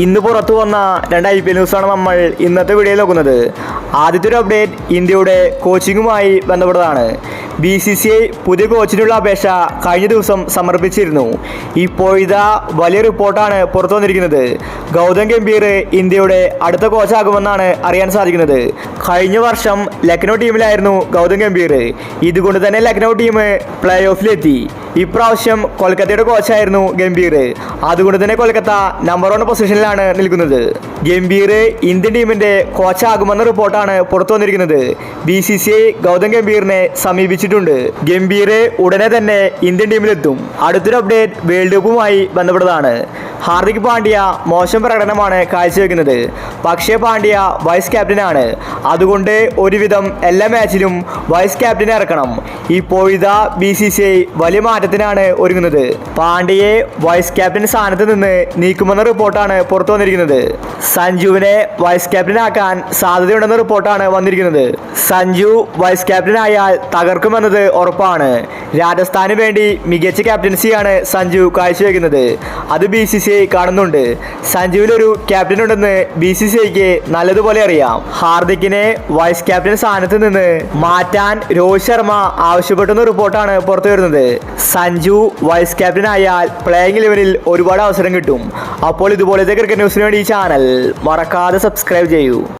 ഇന്ന് പുറത്തു വന്ന രണ്ട് IPL ന്യൂസാണ് നമ്മൾ ഇന്നത്തെ വീഡിയോയിൽ നോക്കുന്നത്. ആദ്യത്തെ ഒരു അപ്ഡേറ്റ് ഇന്ത്യയുടെ കോച്ചിങ്ങുമായി ബന്ധപ്പെട്ടതാണ്. BCCI പുതിയ കോച്ചിനുള്ള അപേക്ഷ കഴിഞ്ഞ ദിവസം സമർപ്പിച്ചിരുന്നു. ഇപ്പോഴിതാ വലിയ റിപ്പോർട്ടാണ് പുറത്തു വന്നിരിക്കുന്നത്. ഗൗതം ഗംഭീർ ഇന്ത്യയുടെ അടുത്ത കോച്ചാകുമെന്നാണ് അറിയാൻ സാധിക്കുന്നത്. കഴിഞ്ഞ വർഷം ലക്നൗ ടീമിലായിരുന്നു ഗൗതം ഗംഭീർ. ഇതുകൊണ്ട് തന്നെ ലക്നൗ ടീം പ്ലേ ഓഫിലെത്തി. ഇപ്രാവശ്യം കൊൽക്കത്തയുടെ കോച്ചായിരുന്നു ഗംഭീർ. അതുകൊണ്ട് തന്നെ കൊൽക്കത്ത നമ്പർ 1 പൊസിഷനിലാണ് നിൽക്കുന്നത്. ഗംഭീർ ഇന്ത്യൻ ടീമിന്റെ കോച്ചാകുമെന്ന റിപ്പോർട്ടാണ് പുറത്തു വന്നിരിക്കുന്നത്. BCCI ഗൗതം ഗംഭീറിനെ സമീപിച്ചിട്ടുണ്ട്. ഗംഭീർ ഉടനെ തന്നെ ഇന്ത്യൻ ടീമിലെത്തും. അടുത്തൊരു അപ്ഡേറ്റ് വേൾഡ് കപ്പുമായി ബന്ധപ്പെട്ടതാണ്. ഹാർദിക് പാണ്ഡ്യ മോശം പ്രകടനമാണ് കാഴ്ചവെക്കുന്നത്. പക്ഷേ പാണ്ഡ്യ വൈസ് ക്യാപ്റ്റനാണ്. അതുകൊണ്ട് ഒരുവിധം എല്ലാ മാച്ചിലും വൈസ് ക്യാപ്റ്റനെ ഇറക്കണം. ഇപ്പോഴിതാ BCCI വലിയ മാറ്റത്തിനാണ് ഒരുങ്ങുന്നത്. പാണ്ഡ്യയെ വൈസ് ക്യാപ്റ്റൻ സ്ഥാനത്ത് നിന്ന് നീക്കുമെന്ന റിപ്പോർട്ടാണ് പുറത്തു വന്നിരിക്കുന്നത്. സഞ്ജുവിനെ വൈസ് ക്യാപ്റ്റനാക്കാൻ സാധ്യതയുണ്ടെന്ന റിപ്പോർട്ടാണ് വന്നിരിക്കുന്നത്. സഞ്ജു വൈസ് ക്യാപ്റ്റനായാൽ തകർക്കുമെന്നത് ഉറപ്പാണ്. രാജസ്ഥാന് വേണ്ടി മികച്ച ക്യാപ്റ്റൻസിയാണ് സഞ്ജു കാഴ്ചവെക്കുന്നത്. അത് BCCI കാണുന്നുണ്ട്. സഞ്ജുവിലൊരു ക്യാപ്റ്റൻ ഉണ്ടെന്ന് BCCIക്ക് നല്ലതുപോലെ അറിയാം. ഹാർദിക്കിനെ വൈസ് ക്യാപ്റ്റൻ സ്ഥാനത്ത് നിന്ന് മാറ്റാൻ രോഹിത് ശർമ്മ ആവശ്യപ്പെട്ടെന്ന റിപ്പോർട്ടാണ് പുറത്തു വരുന്നത്. സഞ്ജു വൈസ് ക്യാപ്റ്റൻ ആയാൽ പ്ലേയിങ് 11-ൽ ഒരുപാട് അവസരം കിട്ടും. അപ്പോൾ ഇതുപോലത്തെ ക്രിക്കറ്റ് ന്യൂസിന് വേണ്ടി ഈ ചാനൽ മറക്കാതെ സബ്സ്ക്രൈബ് ചെയ്യൂ.